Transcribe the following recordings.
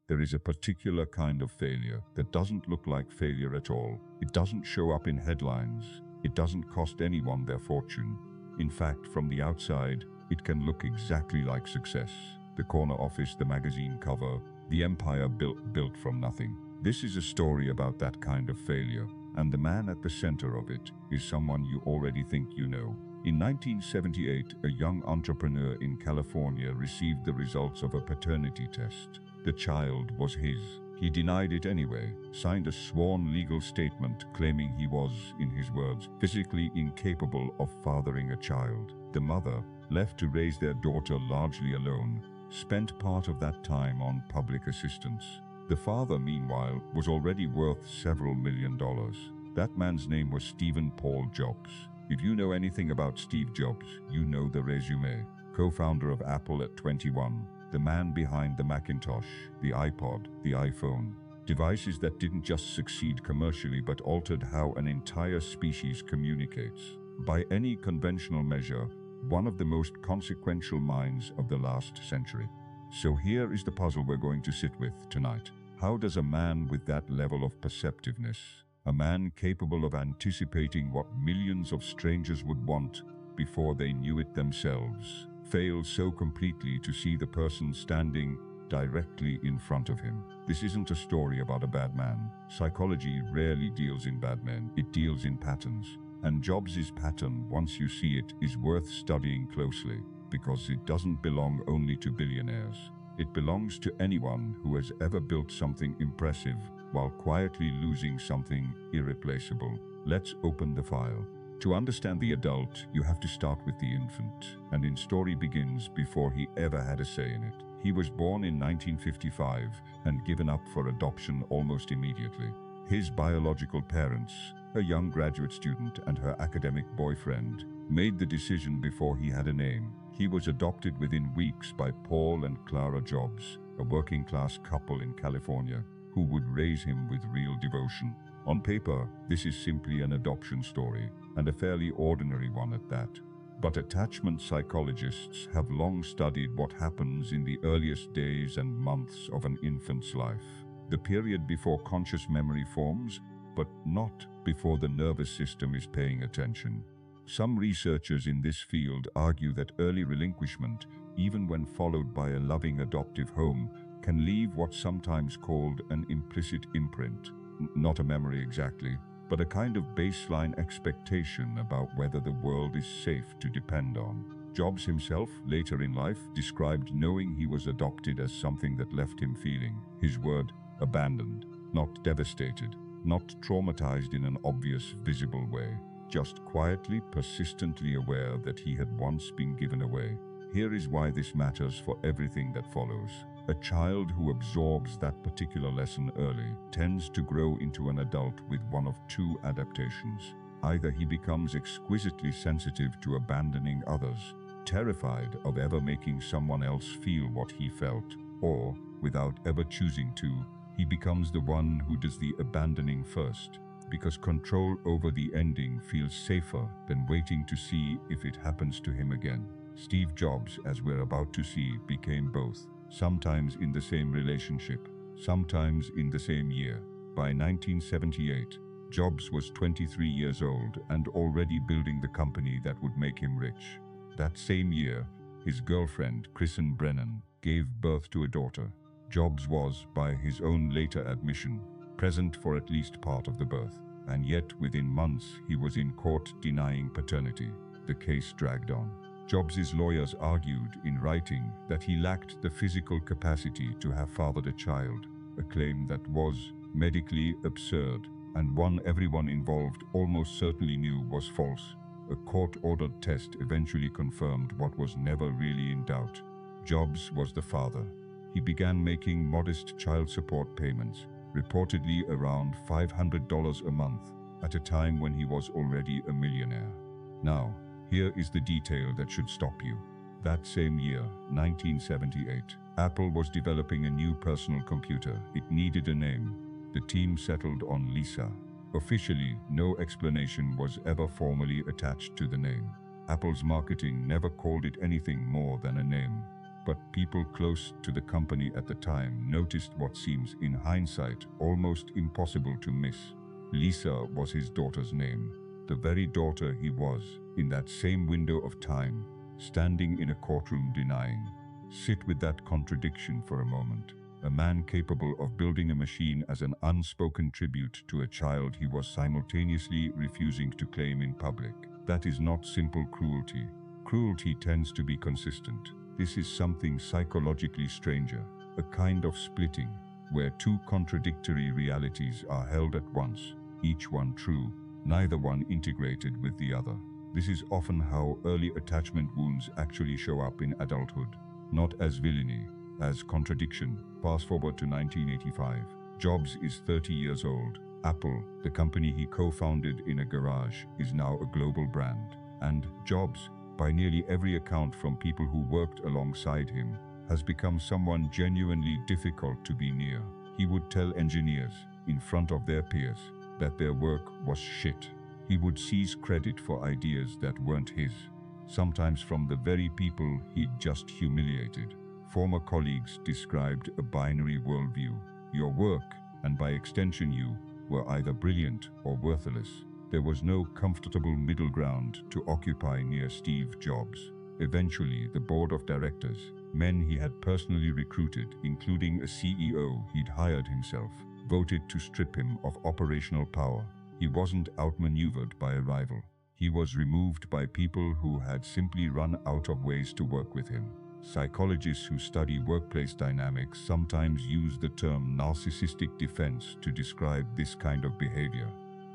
There is a particular kind of failure that doesn't look like failure at all. It doesn't show up in headlines. It doesn't cost anyone their fortune. In fact, from the outside, it can look exactly like success. The corner office, the magazine cover, the empire built from nothing. This is a story about that kind of failure, and the man at the center of it is someone you already think you know. In 1978, a young entrepreneur in California received the results of a paternity test. The child was his. He denied it anyway, signed a sworn legal statement claiming he was, in his words, physically incapable of fathering a child. The mother, left to raise their daughter largely alone, spent part of that time on public assistance. The father, meanwhile, was already worth several $1 million. That man's name was Stephen Paul Jobs. If you know anything about Steve Jobs, you know the resume. Co-founder of Apple at 21, the man behind the Macintosh, the iPod, the iPhone. Devices that didn't just succeed commercially but altered how an entire species communicates. By any conventional measure, one of the most consequential minds of the last century. So here is the puzzle we're going to sit with tonight. How does a man with that level of perceptiveness, a man capable of anticipating what millions of strangers would want before they knew it themselves, fail so completely to see the person standing directly in front of him? This isn't a story about a bad man. Psychology rarely deals in bad men, it deals in patterns. And Jobs' pattern, once you see it, is worth studying closely, because it doesn't belong only to billionaires. It belongs to anyone who has ever built something impressive while quietly losing something irreplaceable. Let's open the file. To understand the adult, you have to start with the infant, and his story begins before he ever had a say in it. He was born in 1955 and given up for adoption almost immediately. His biological parents, a young graduate student and her academic boyfriend, made the decision before he had a name. He was adopted within weeks by Paul and Clara Jobs, a working-class couple in California, who would raise him with real devotion. On paper, this is simply an adoption story, and a fairly ordinary one at that. But attachment psychologists have long studied what happens in the earliest days and months of an infant's life. The period before conscious memory forms, but not before the nervous system is paying attention. Some researchers in this field argue that early relinquishment, even when followed by a loving adoptive home, can leave what's sometimes called an implicit imprint. Not a memory exactly, but a kind of baseline expectation about whether the world is safe to depend on. Jobs himself, later in life, described knowing he was adopted as something that left him feeling, his word, abandoned, not devastated, not traumatized in an obvious, visible way, just quietly, persistently aware that he had once been given away. Here is why this matters for everything that follows. A child who absorbs that particular lesson early tends to grow into an adult with one of two adaptations. Either he becomes exquisitely sensitive to abandoning others, terrified of ever making someone else feel what he felt, or, without ever choosing to, he becomes the one who does the abandoning first, because control over the ending feels safer than waiting to see if it happens to him again. Steve Jobs, as we're about to see, became both, sometimes in the same relationship, sometimes in the same year. By 1978, Jobs was 23 years old and already building the company that would make him rich. That same year, his girlfriend, Kristen Brennan, gave birth to a daughter. Jobs was, by his own later admission, present for at least part of the birth, and yet within months he was in court denying paternity. The case dragged on. Jobs' lawyers argued in writing that he lacked the physical capacity to have fathered a child, a claim that was medically absurd and one everyone involved almost certainly knew was false. A court-ordered test eventually confirmed what was never really in doubt. Jobs was the father. He began making modest child support payments, reportedly around $500 a month, at a time when he was already a millionaire. Now, here is the detail that should stop you. That same year, 1978, Apple was developing a new personal computer. It needed a name. The team settled on Lisa. Officially, no explanation was ever formally attached to the name. Apple's marketing never called it anything more than a name. but people close to the company at the time noticed what seems, in hindsight, almost impossible to miss. Lisa was his daughter's name, the very daughter he was, in that same window of time, standing in a courtroom denying. Sit with that contradiction for a moment. A man capable of building a machine as an unspoken tribute to a child he was simultaneously refusing to claim in public. That is not simple cruelty. Cruelty tends to be consistent. This is something psychologically stranger, a kind of splitting, where two contradictory realities are held at once, each one true, neither one integrated with the other. This is often how early attachment wounds actually show up in adulthood, not as villainy, as contradiction. Fast forward to 1985. Jobs is 30 years old. Apple, the company he co-founded in a garage, is now a global brand. And Jobs, by nearly every account from people who worked alongside him, has become someone genuinely difficult to be near. He would tell engineers, in front of their peers, that their work was shit. He would seize credit for ideas that weren't his, sometimes from the very people he'd just humiliated. Former colleagues described a binary worldview. Your work, and by extension you, were either brilliant or worthless. There was no comfortable middle ground to occupy near Steve Jobs. Eventually, the board of directors, men he had personally recruited, including a CEO he'd hired himself, voted to strip him of operational power. He wasn't outmaneuvered by a rival. He was removed by people who had simply run out of ways to work with him. Psychologists who study workplace dynamics sometimes use the term narcissistic defense to describe this kind of behavior.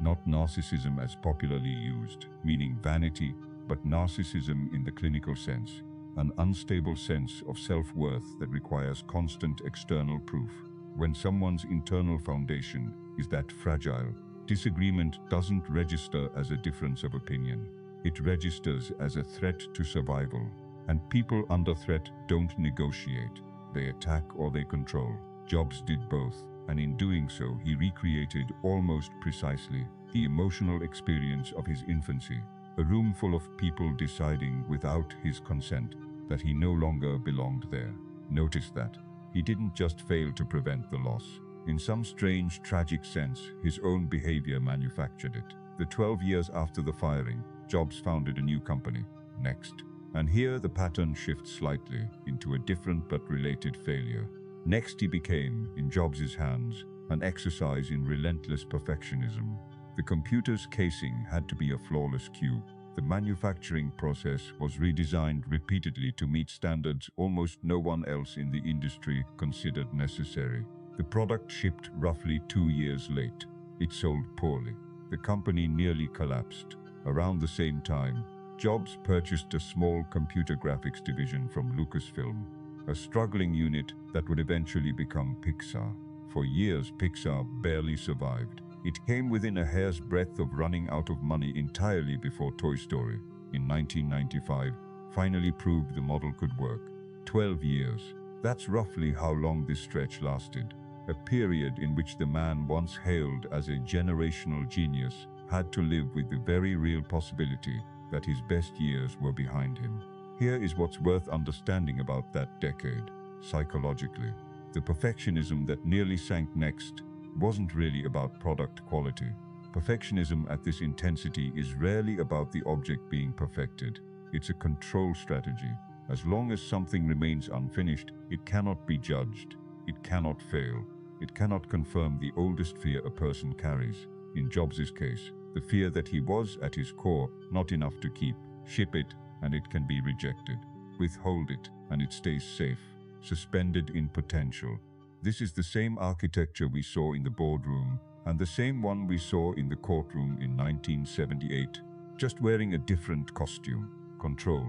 Not narcissism as popularly used, meaning vanity, but narcissism in the clinical sense, an unstable sense of self-worth that requires constant external proof. When someone's internal foundation is that fragile, disagreement doesn't register as a difference of opinion. It registers as a threat to survival. And people under threat don't negotiate. They attack or they control. Jobs did both, and in doing so he recreated almost precisely the emotional experience of his infancy, a room full of people deciding without his consent that he no longer belonged there. Notice that he didn't just fail to prevent the loss. In some strange, tragic sense, his own behavior manufactured it. The 12 years after the firing, Jobs founded a new company, Next. And here the pattern shifts slightly into a different but related failure. Next he became, in Jobs' hands, an exercise in relentless perfectionism. The computer's casing had to be a flawless cube. The manufacturing process was redesigned repeatedly to meet standards almost no one else in the industry considered necessary. The product shipped roughly 2 years late. It sold poorly. The company nearly collapsed. Around the same time, Jobs purchased a small computer graphics division from Lucasfilm, a struggling unit that would eventually become Pixar. For years, Pixar barely survived. It came within a hair's breadth of running out of money entirely before Toy Story, in 1995, finally proved the model could work. 12 years. That's roughly how long this stretch lasted. A period in which the man once hailed as a generational genius had to live with the very real possibility that his best years were behind him. Here is what's worth understanding about that decade, psychologically. The perfectionism that nearly sank Next wasn't really about product quality. Perfectionism at this intensity is rarely about the object being perfected. It's a control strategy. As long as something remains unfinished, it cannot be judged. It cannot fail. It cannot confirm the oldest fear a person carries. In Jobs' case, the fear that he was, at his core, not enough to keep. Ship it, and it can be rejected. Withhold it, and it stays safe, suspended in potential. This is the same architecture we saw in the boardroom, and the same one we saw in the courtroom in 1978, just wearing a different costume. Control,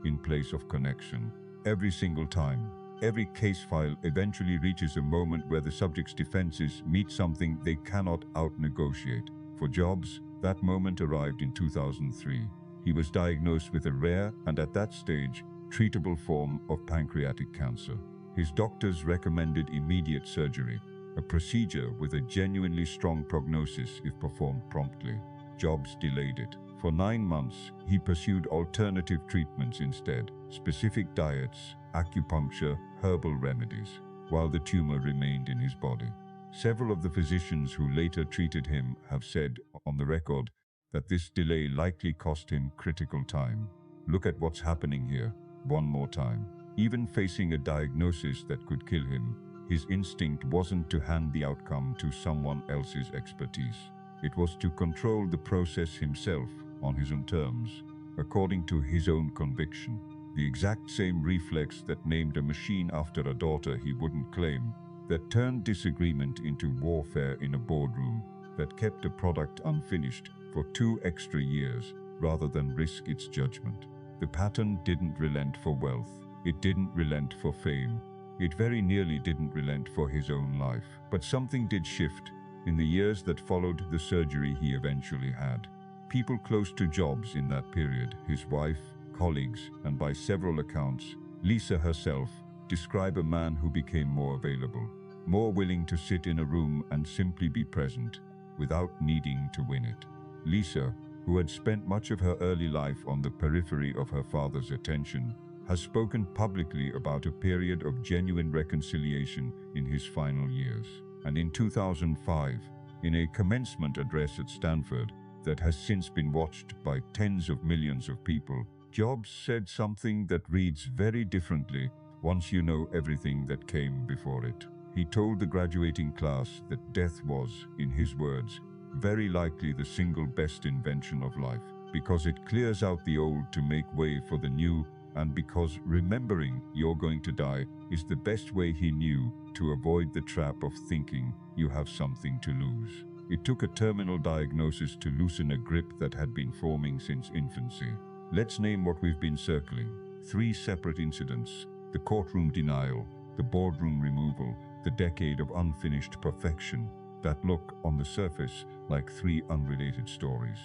in place of connection. Every single time, every case file eventually reaches a moment where the subject's defenses meet something they cannot out-negotiate. For Jobs, that moment arrived in 2003. He was diagnosed with a rare, and at that stage, treatable form of pancreatic cancer. His doctors recommended immediate surgery, a procedure with a genuinely strong prognosis if performed promptly. Jobs delayed it. For 9 months, he pursued alternative treatments instead, specific diets, acupuncture, herbal remedies, while the tumor remained in his body. Several of the physicians who later treated him have said on the record that this delay likely cost him critical time. Look at what's happening here, one more time. Even facing a diagnosis that could kill him, his instinct wasn't to hand the outcome to someone else's expertise. It was to control the process himself on his own terms, according to his own conviction. The exact same reflex that named a machine after a daughter he wouldn't claim, that turned disagreement into warfare in a boardroom, that kept a product unfinished for 2 extra years rather than risk its judgment. The pattern didn't relent for wealth. It didn't relent for fame. It very nearly didn't relent for his own life. But something did shift in the years that followed the surgery he eventually had. People close to Jobs in that period, his wife, colleagues, and by several accounts, Lisa herself, describe a man who became more available, more willing to sit in a room and simply be present, without needing to win it. Lisa, who had spent much of her early life on the periphery of her father's attention, has spoken publicly about a period of genuine reconciliation in his final years. And in 2005, in a commencement address at Stanford that has since been watched by tens of millions of people, Jobs said something that reads very differently once you know everything that came before it. He told the graduating class that death was, in his words, very likely the single best invention of life, because it clears out the old to make way for the new, and because remembering you're going to die is the best way he knew to avoid the trap of thinking you have something to lose. It took a terminal diagnosis to loosen a grip that had been forming since infancy. Let's name what we've been circling. 3 separate incidents: the courtroom denial, the boardroom removal, the decade of unfinished perfection that look, on the surface, like 3 unrelated stories.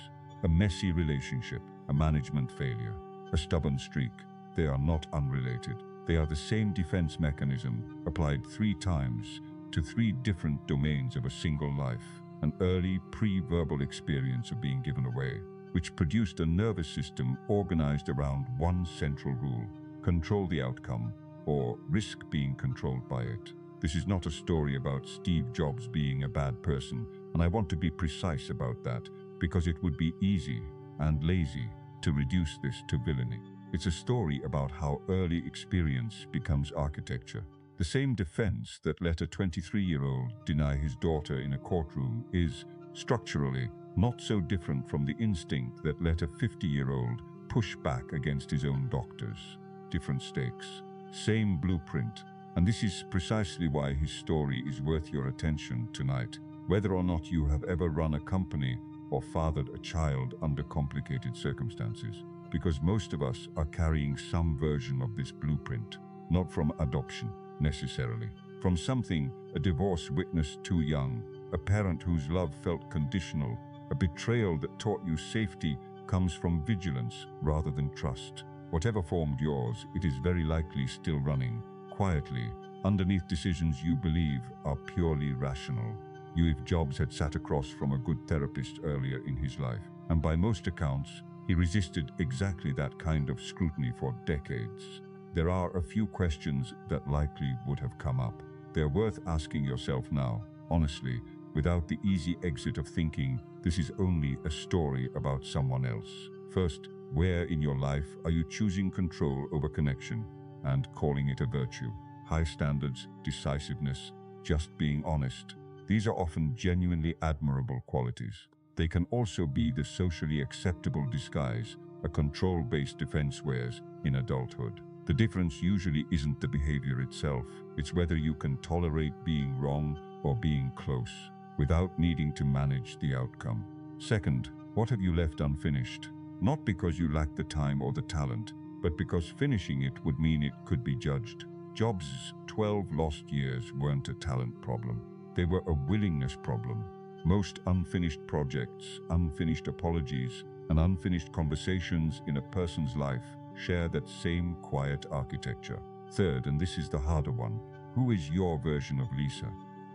A messy relationship, a management failure, a stubborn streak. They are not unrelated. They are the same defense mechanism applied 3 times to 3 different domains of a single life. An early pre-verbal experience of being given away, which produced a nervous system organized around one central rule: control the outcome, or risk being controlled by it. This is not a story about Steve Jobs being a bad person, and I want to be precise about that, because it would be easy and lazy to reduce this to villainy. It's a story about how early experience becomes architecture. The same defense that let a 23-year-old deny his daughter in a courtroom is, structurally, not so different from the instinct that let a 50-year-old push back against his own doctors. Different stakes, same blueprint. And this is precisely why his story is worth your attention tonight, whether or not you have ever run a company or fathered a child under complicated circumstances. Because most of us are carrying some version of this blueprint, not from adoption, necessarily. From something a divorce witnessed too young, a parent whose love felt conditional, a betrayal that taught you safety comes from vigilance rather than trust. Whatever formed yours, it is very likely still running, quietly, underneath decisions you believe are purely rational. Steve Jobs had sat across from a good therapist earlier in his life, and by most accounts, he resisted exactly that kind of scrutiny for decades. There are a few questions that likely would have come up. They're worth asking yourself now, honestly, without the easy exit of thinking this is only a story about someone else. First, where in your life are you choosing control over connection and calling it a virtue? High standards, decisiveness, just being honest. These are often genuinely admirable qualities. They can also be the socially acceptable disguise a control-based defense wears in adulthood. The difference usually isn't the behavior itself, it's whether you can tolerate being wrong or being close, without needing to manage the outcome. Second, what have you left unfinished? Not because you lack the time or the talent, but because finishing it would mean it could be judged. Jobs' 12 lost years weren't a talent problem. They were a willingness problem. Most unfinished projects, unfinished apologies, and unfinished conversations in a person's life share that same quiet architecture. Third, and this is the harder one, who is your version of Lisa?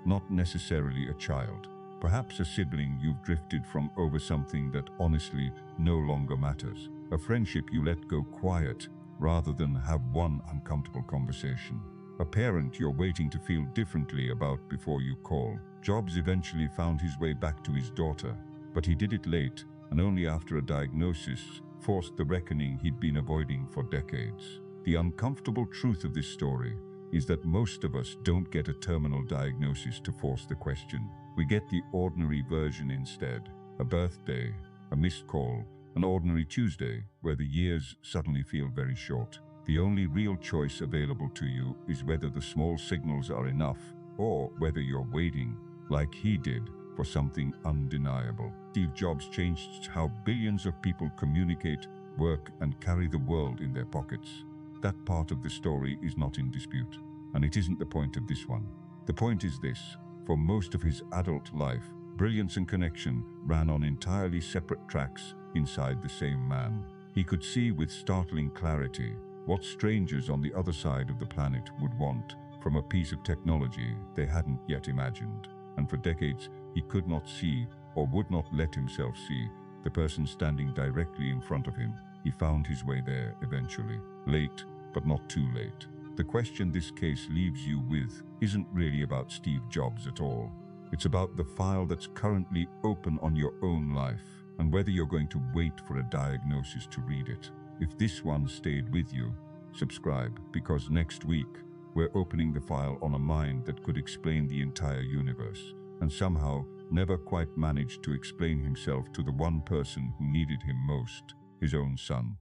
Not necessarily a child, Perhaps a sibling you've drifted from over something that honestly no longer matters. A friendship you let go quiet rather than have one uncomfortable conversation. A parent you're waiting to feel differently about before you call. Jobs eventually found his way back to his daughter, but he did it late and only after a diagnosis forced the reckoning he'd been avoiding for decades. The uncomfortable truth of this story is that most of us don't get a terminal diagnosis to force the question. We get the ordinary version instead. A birthday, a missed call, an ordinary Tuesday where the years suddenly feel very short. The only real choice available to you is whether the small signals are enough or whether you're waiting, like he did, for something undeniable. Steve Jobs changed how billions of people communicate, work, and carry the world in their pockets. That part of the story is not in dispute, and it isn't the point of this one. The point is this: for most of his adult life, brilliance and connection ran on entirely separate tracks inside the same man. He could see with startling clarity what strangers on the other side of the planet would want from a piece of technology they hadn't yet imagined. And for decades, he could not see, or would not let himself see, the person standing directly in front of him. He found his way there eventually. Late, but not too late. The question this case leaves you with isn't really about Steve Jobs at all. It's about the file that's currently open on your own life, and whether you're going to wait for a diagnosis to read it. If this one stayed with you, subscribe, because next week, we're opening the file on a mind that could explain the entire universe, and somehow never quite managed to explain himself to the one person who needed him most, his own son.